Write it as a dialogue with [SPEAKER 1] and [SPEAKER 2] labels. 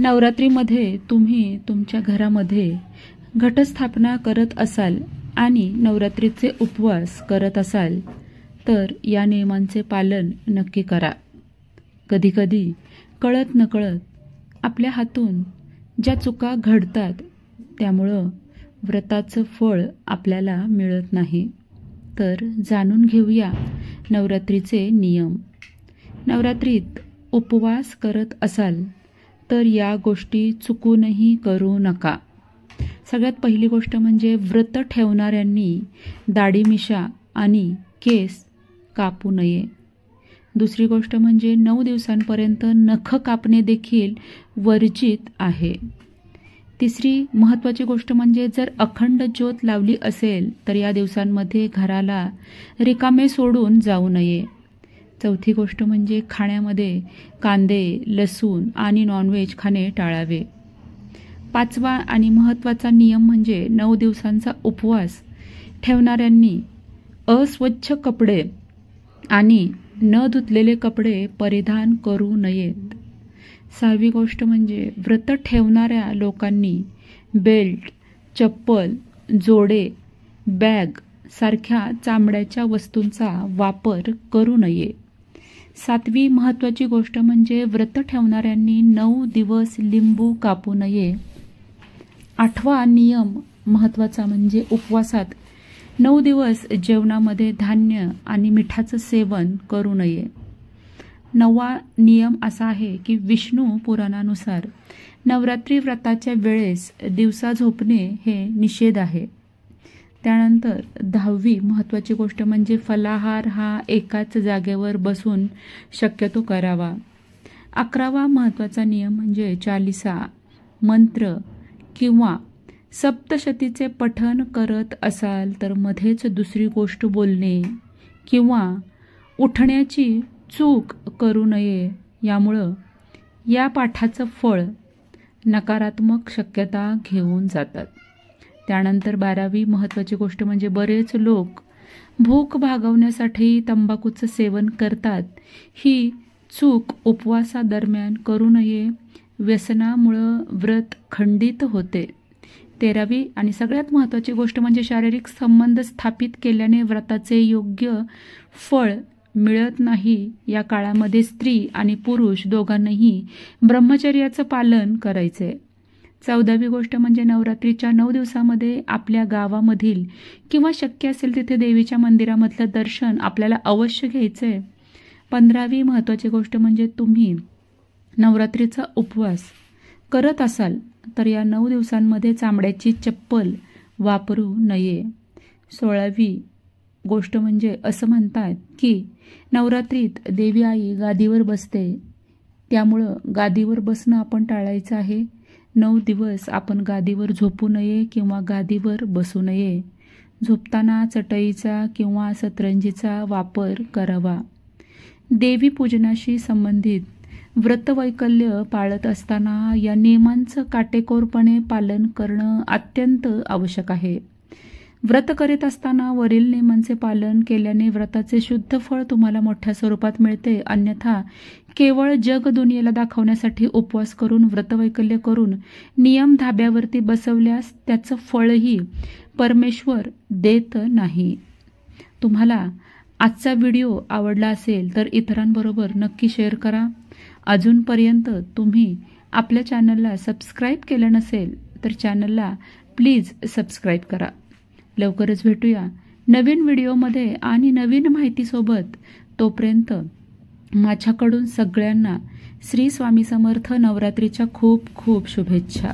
[SPEAKER 1] नवरात्रीमध्ये तुम्ही तुमच्या घरामध्ये घटस्थापना करत असाल आणि नवरात्रीचे उपवास करत असाल तर या नियमांचे पालन नक्की करा। कधीकधी कळत नकळत आपल्या हातून ज्या चुका घडतात त्यामुळं व्रताचं फळ आपल्याला मिळत नाही। तर जाणून घेऊया नवरात्रीचे नियम। नवरात्रीत उपवास करत असाल तर या गोष्टी चुकूनही करू नका। सगळ्यात पहिली गोष्ट म्हणजे व्रत ठेवणाऱ्यांनी दाढी मिशा आणि केस कापू नये। दुसरी गोष्ट म्हणजे 9 दिवसांपर्यंत नख कापणे देखील वर्जित आहे। तिसरी महत्त्वाची गोष्ट म्हणजे जर अखंड ज्योत लावली असेल तर या दिवसांमध्ये घराला रिकामे सोडून जाऊ नये। चौथी गोष्ट म्हणजे खाण्यामध्ये कांदे, लसूण आणि नॉनव्हेज खाणे टाळावे। पाचवा आणि महत्त्वाचा नियम म्हणजे 9 दिवसांचा उपवास ठेवणाऱ्यांनी अस्वच्छ कपडे आणि न धुतलेले कपडे परिधान करू नयेत। सहावी गोष्ट म्हणजे व्रत ठेवणाऱ्या लोकांनी बेल्ट, चप्पल, जोडे, बॅग सारख्या चामड्याच्या वस्तूंचा वापर करू नये। सातवी महत्त्वाची गोष्ट म्हणजे व्रत ठेवणाऱ्यांनी 9 दिवस लिंबू कापू नये। आठवा नियम महत्त्वाचा म्हणजे उपवासात 9 दिवस जेवणामध्ये धान्य आणि मिठाचं सेवन करू नये। 9वा नियम असा आहे की विष्णू पुराणानुसार नवरात्री व्रताच्या वेळेस दिवसा झोपणे हे निषेध आहे। त्यानंतर 10वी महत्त्वाची गोष्ट म्हणजे फलाहार हा एकाच जागेवर बसून शक्यतो करावा। 11वा महत्त्वाचा नियम म्हणजे चालीसा, मंत्र किंवा सप्तशतीचे पठण करत असाल तर मध्येच दुसरी गोष्ट बोलणे किंवा उठण्याची चूक करू नये। यामुळं या पाठाचं फळ नकारात्मक शक्यता घेऊन जातात। त्यानंतर 12वी महत्त्वाची गोष्ट म्हणजे बरेच लोक भूक भागवण्यासाठी तंबाखूचं सेवन करतात। ही चूक उपवासादरम्यान करू नये। व्यसनामुळं व्रत खंडित होते। 13वी आणि सगळ्यात महत्त्वाची गोष्ट म्हणजे शारीरिक संबंध स्थापित केल्याने व्रताचे योग्य फळ मिळत नाही। या काळामध्ये स्त्री आणि पुरुष दोघांनाही ब्रह्मचर्याचं पालन करायचे। 14वी गोष्ट म्हणजे नवरात्रीच्या 9 दिवसामध्ये आपल्या गावामधील किंवा शक्य असेल तिथे देवीच्या मंदिरामधलं दर्शन आपल्याला अवश्य घ्यायचंय। 15वी महत्त्वाची गोष्ट म्हणजे तुम्ही नवरात्रीचा उपवास करत असाल तर या 9 दिवसांमध्ये चामड्याची चप्पल वापरू नये। 16वी गोष्ट म्हणजे असं म्हणतात की नवरात्रीत देवी आई गादीवर बसते, त्यामुळं गादीवर बसणं आपण टाळायचं आहे। 9 दिवस आपण गादीवर झोपू नये किंवा गादीवर बसू नये। झोपताना चटईचा किंवा सतरंजीचा वापर करावा। देवी पूजनाशी संबंधित व्रतवैकल्य पाळत असताना या नियमांचं काटेकोरपणे पालन करणं अत्यंत आवश्यक आहे। व्रत करीत असताना वरील नियमांचे पालन केल्याने व्रताचे शुद्ध फळ तुम्हाला मोठ्या स्वरूपात मिळते। अन्यथा केवळ जग दुनियेला दाखवण्यासाठी उपवास करून व्रतवैकल्य करून नियम धाब्यावरती बसवल्यास त्याचं फळही परमेश्वर देत नाही। तुम्हाला आजचा व्हिडिओ आवडला असेल तर इतरांबरोबर नक्की शेअर करा। अजूनपर्यंत तुम्ही आपल्या चॅनलला सबस्क्राईब केलं नसेल तर चॅनलला प्लीज सबस्क्राईब करा। लवकरच भेटूया नवीन व्हिडिओमध्ये आणि नवीन माहितीसोबत। तोपर्यंत माझ्याकडून सगळ्यांना श्री स्वामी समर्थ नवरात्रीच्या खूप खूप शुभेच्छा।